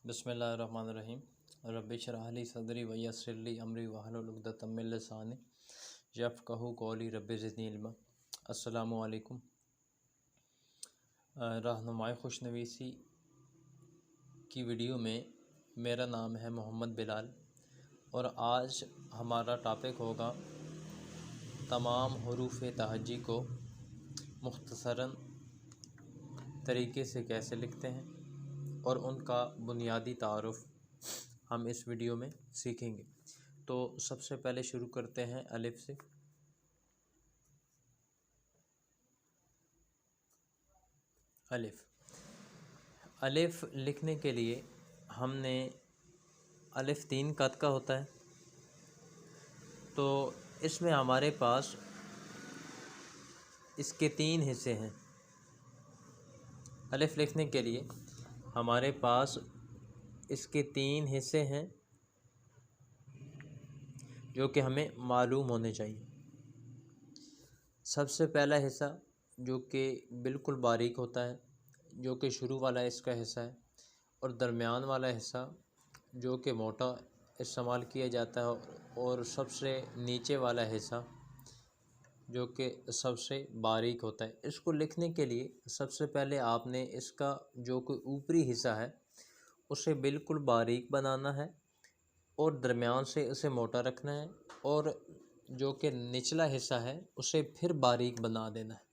बिस्मिल्लाहिर्रहमानिर्रहीम। रब्बि इश्रह ली सदरी व यस्सिर ली अमरी वहलुल उक़दतम मिन लिसानी यफ़क़हू क़ौली रब्बि ज़िदनी इल्मा। अस्सलामु अलैकुम। रहनुमाई खुशनवीसी की वीडियो में मेरा नाम है मोहम्मद बिलाल और आज हमारा टॉपिक होगा तमाम हुरूफ़ तहज्जी को मुख्तसरन तरीके से कैसे लिखते हैं और उनका बुनियादी तारुफ़ हम इस वीडियो में सीखेंगे। तो सबसे पहले शुरू करते हैं अलिफ से। अलिफ लिखने के लिए हमने अलिफ 3 कद का होता है, तो इसमें हमारे पास इसके 3 हिस्से हैं। अलिफ लिखने के लिए हमारे पास इसके 3 हिस्से हैं जो कि हमें मालूम होने चाहिए। सबसे पहला हिस्सा जो कि बिल्कुल बारीक होता है, जो कि शुरू वाला इसका हिस्सा है, और दरमियान वाला हिस्सा जो कि मोटा इस्तेमाल किया जाता है, और सबसे नीचे वाला हिस्सा जो कि सबसे बारीक होता है। इसको लिखने के लिए सबसे पहले आपने इसका जो कि ऊपरी हिस्सा है उसे बिल्कुल बारीक बनाना है और दरमियान से उसे मोटा रखना है, और जो कि निचला हिस्सा है उसे फिर बारीक बना देना है।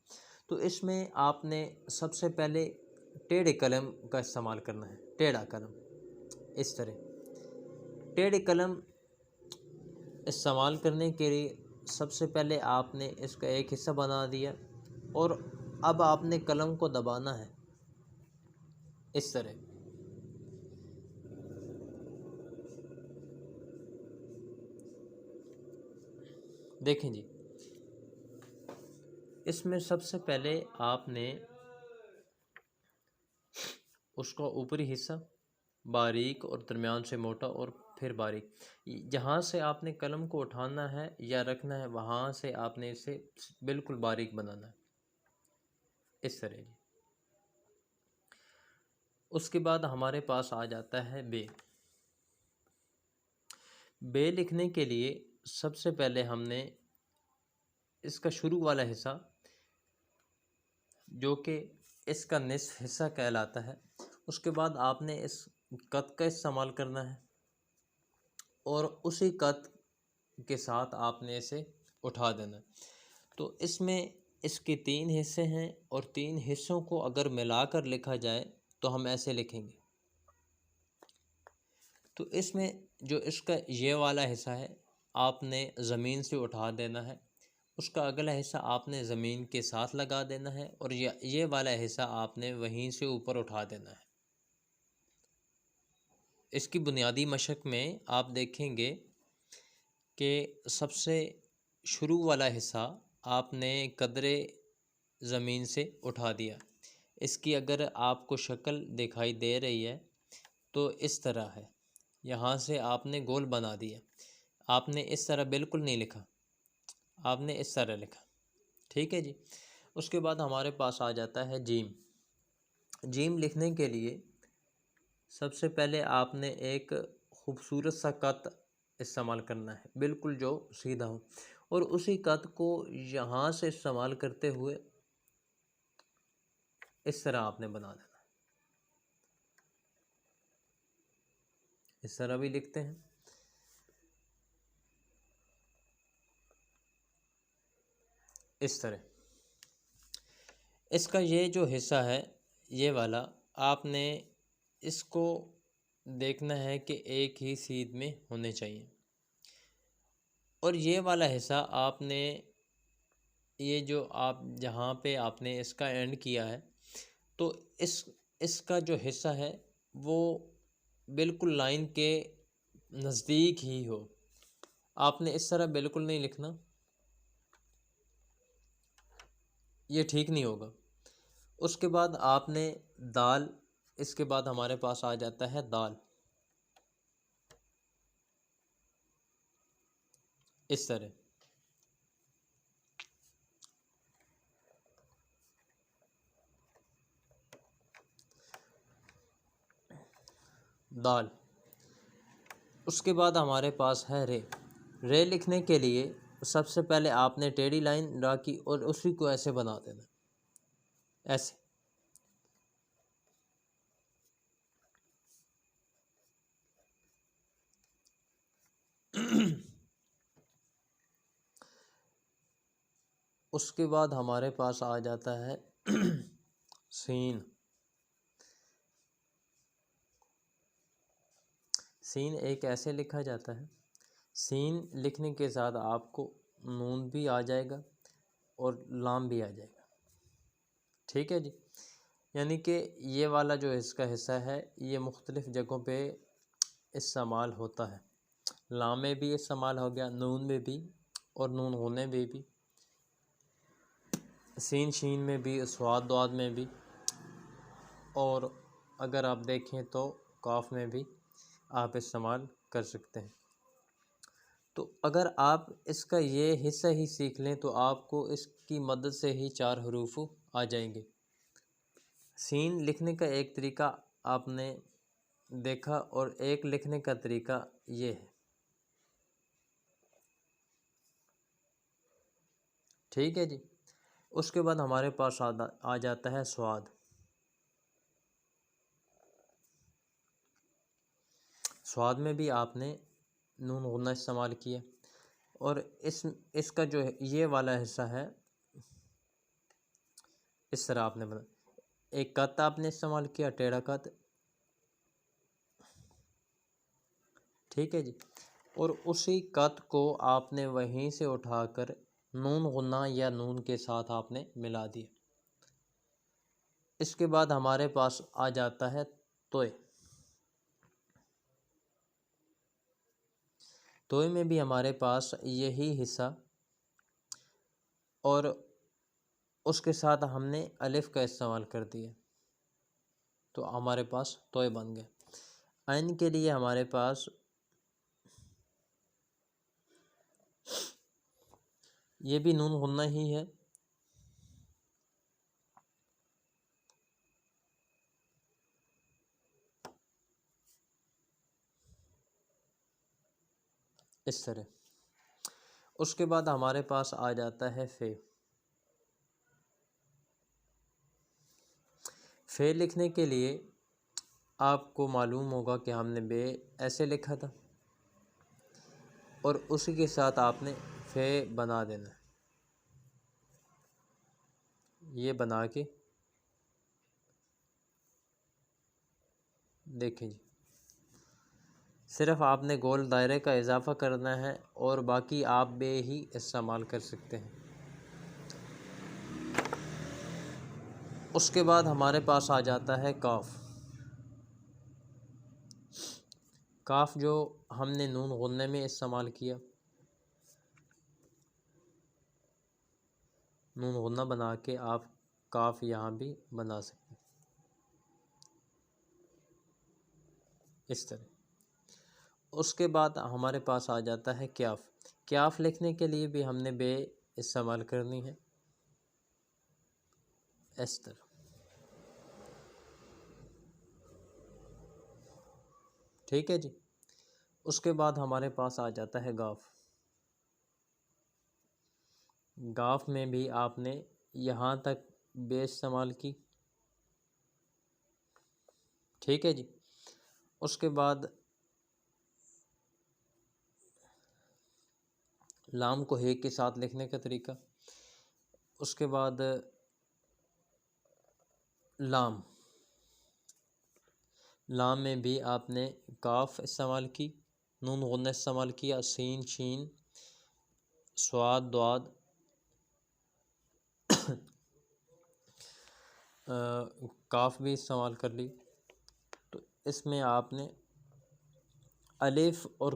तो इसमें आपने सबसे पहले टेढ़े कलम का इस्तेमाल करना है। टेढ़ा कलम इस तरह टेढ़े कलम इस्तेमाल करने के लिए सबसे पहले आपने इसका एक हिस्सा बना दिया और अब आपने कलम को दबाना है इस तरह। देखें जी, इसमें सबसे पहले आपने उसका ऊपरी हिस्सा बारीक और दरमियान से मोटा और फिर बारीक, जहाँ से आपने कलम को उठाना है या रखना है वहाँ से आपने इसे बिल्कुल बारीक बनाना है इस तरह जी। उसके बाद हमारे पास आ जाता है बे। बे लिखने के लिए सबसे पहले हमने इसका शुरू वाला हिस्सा जो कि इसका निस्फ हिस्सा कहलाता है, उसके बाद आपने इस कद का इस्तेमाल करना है और उसी कद के साथ आपने इसे उठा देना है। तो इसमें इसके 3 हिस्से हैं और 3 हिस्सों को अगर मिलाकर लिखा जाए तो हम ऐसे लिखेंगे। तो इसमें जो इसका ये वाला हिस्सा है आपने ज़मीन से उठा देना है, उसका अगला हिस्सा आपने ज़मीन के साथ लगा देना है, और ये वाला हिस्सा आपने वहीं से ऊपर उठा देना है। इसकी बुनियादी मशक में आप देखेंगे कि सबसे शुरू वाला हिस्सा आपने कदरे ज़मीन से उठा दिया। इसकी अगर आपको शक्ल दिखाई दे रही है तो इस तरह है, यहाँ से आपने गोल बना दिया। आपने इस तरह बिल्कुल नहीं लिखा, आपने इस तरह लिखा, ठीक है जी। उसके बाद हमारे पास आ जाता है जीम। जीम लिखने के लिए सबसे पहले आपने एक खूबसूरत सा कत इस्तेमाल करना है, बिल्कुल जो सीधा हो, और उसी कत को यहाँ से इस्तेमाल करते हुए इस तरह आपने बना देना। इस तरह भी लिखते हैं। इस तरह इसका ये जो हिस्सा है ये वाला आपने इसको देखना है कि एक ही सीध में होने चाहिए, और ये वाला हिस्सा आपने ये जो आप जहाँ पे आपने इसका एंड किया है तो इसका जो हिस्सा है वो बिल्कुल लाइन के नज़दीक ही हो। आपने इस तरह बिल्कुल नहीं लिखना, ये ठीक नहीं होगा। उसके बाद आपने दाल, इसके बाद हमारे पास आ जाता है दाल। इस तरह दाल। उसके बाद हमारे पास है रे। रे लिखने के लिए सबसे पहले आपने टेढ़ी लाइन ड्रा की और उसी को ऐसे बना देना, ऐसे। उसके बाद हमारे पास आ जाता है सीन। सीन एक ऐसे लिखा जाता है, सीन लिखने के साथ आपको नून भी आ जाएगा और लाम भी आ जाएगा। ठीक है जी। यानी कि ये वाला जो इसका हिस्सा है ये मुख्तलिफ़ जगहों पे इस्तेमाल होता है। लाम में भी इस्तेमाल हो गया, नून में भी और नून होने में भी, सीन शीन में भी, स्वाद द्वाद में भी, और अगर आप देखें तो काफ में भी आप इस्तेमाल कर सकते हैं। तो अगर आप इसका ये हिस्सा ही सीख लें तो आपको इसकी मदद से ही 4 हरूफ आ जाएंगे। सीन लिखने का एक तरीका आपने देखा और एक लिखने का तरीका ये है। ठीक है जी। उसके बाद हमारे पास आ जाता है स्वाद। स्वाद में भी आपने नून गुन्ना इस्तेमाल किया और इसका जो है ये वाला हिस्सा है इस तरह आपने बना, एक कत आपने इस्तेमाल किया, टेढ़ा कत। ठीक है जी। और उसी कत को आपने वहीं से उठाकर नून गुन्ना या नून के साथ आपने मिला दिया। इसके बाद हमारे पास आ जाता है तोय। तोय में भी हमारे पास यही हिस्सा और उसके साथ हमने अलिफ का इस्तेमाल कर दिया तो हमारे पास तोय बन गया। ऐन के लिए हमारे पास ये भी नून गुन्ना ही है। इस तरह। उसके बाद हमारे पास आ जाता है फे। फे लिखने के लिए आपको मालूम होगा कि हमने बे ऐसे लिखा था और उसी के साथ आपने फे बना देना है, ये बना के देखें जी। सिर्फ आपने गोल दायरे का इजाफा करना है और बाकी आप बे ही इस्तेमाल कर सकते हैं। उसके बाद हमारे पास आ जाता है काफ। काफ जो हमने नून गुन्ने में इस्तेमाल किया, नून गुन्ना बना के आप काफ यहाँ भी बना सकते हैं इस तरह। उसके बाद हमारे पास आ जाता है क्याफ। क्याफ लिखने के लिए भी हमने बे इस्तेमाल करनी है इस तरह। ठीक है जी। उसके बाद हमारे पास आ जाता है गाफ। गाफ में भी आपने यहाँ तक बे इस्तेमाल की। ठीक है जी। उसके बाद लाम को हे के साथ लिखने का तरीका। उसके बाद लाम, लाम में भी आपने काफ इस्तेमाल की, नून गुन्ना इस्तेमाल किया, सीन शीन स्वाद द्वाद काफ भी इस्तेमाल कर ली। तो इसमें आपने अलिफ और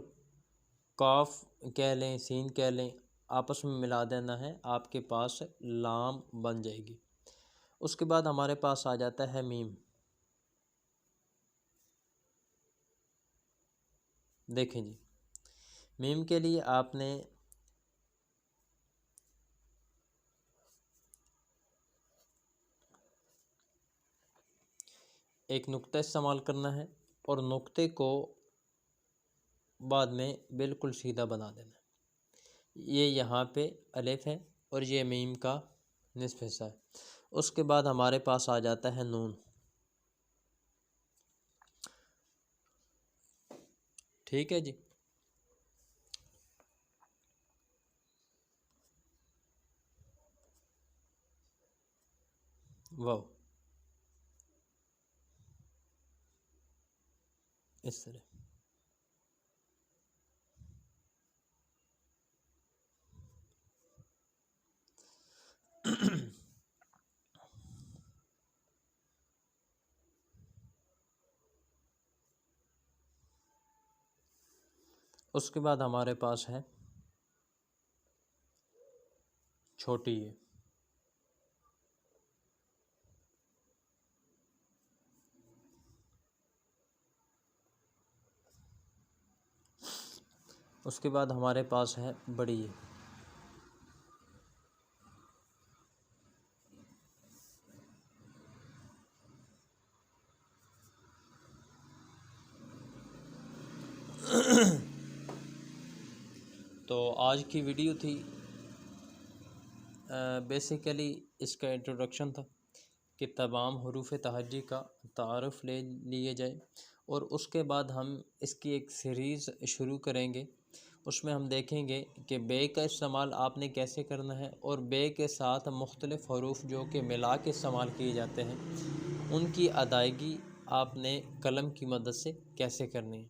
काफ कह लें, सीन कह लें, आपस में मिला देना है, आपके पास लाम बन जाएगी। उसके बाद हमारे पास आ जाता है मीम। देखें जी। मीम के लिए आपने एक नुक्ता इस्तेमाल करना है और नुक्ते को बाद में बिल्कुल सीधा बना देना। ये यहाँ पे अलिफ है और ये मीम का निस्फ हिस्सा है। उसके बाद हमारे पास आ जाता है नून। ठीक है जी। वाह, इस तरह। उसके बाद हमारे पास है छोटी ये। उसके बाद हमारे पास है बड़ी ये। तो आज की वीडियो थी, बेसिकली इसका इंट्रोडक्शन था कि तमाम हरूफ तहज्जी का तारुफ़ ले लिए जाए, और उसके बाद हम इसकी एक सीरीज़ शुरू करेंगे। उसमें हम देखेंगे कि बे का इस्तेमाल आपने कैसे करना है, और बे के साथ मुख्तलिफ़ हरूफ जो कि मिला के इस्तेमाल किए जाते हैं उनकी अदायगी आपने कलम की मदद से कैसे करनी है।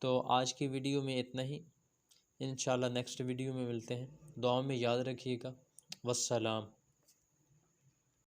तो आज की वीडियो में इतना ही। इंशाल्लाह नेक्स्ट वीडियो में मिलते हैं। दुआ में याद रखिएगा। वस्सलाम।